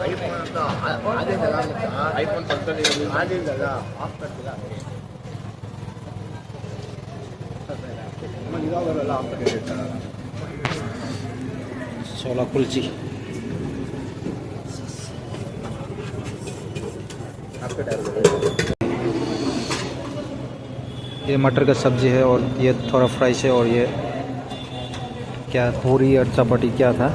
iPhone ಅಂತ ಆದಿದ್ದಲ್ಲ iPhone ಪಕ್ಕದಲ್ಲಿ ಆದಿದ್ದಲ್ಲ of ಮಾಡ್ತಿಲ್ಲ ಇವಾಗಲ್ಲ ಆಫ್ ಮಾಡಿರ್ತಾರಲ್ಲ छोला कुलची ये मटर का सब्जी है और ये थोड़ा फ्राइज है और ये क्या पूरी और चपाती क्या था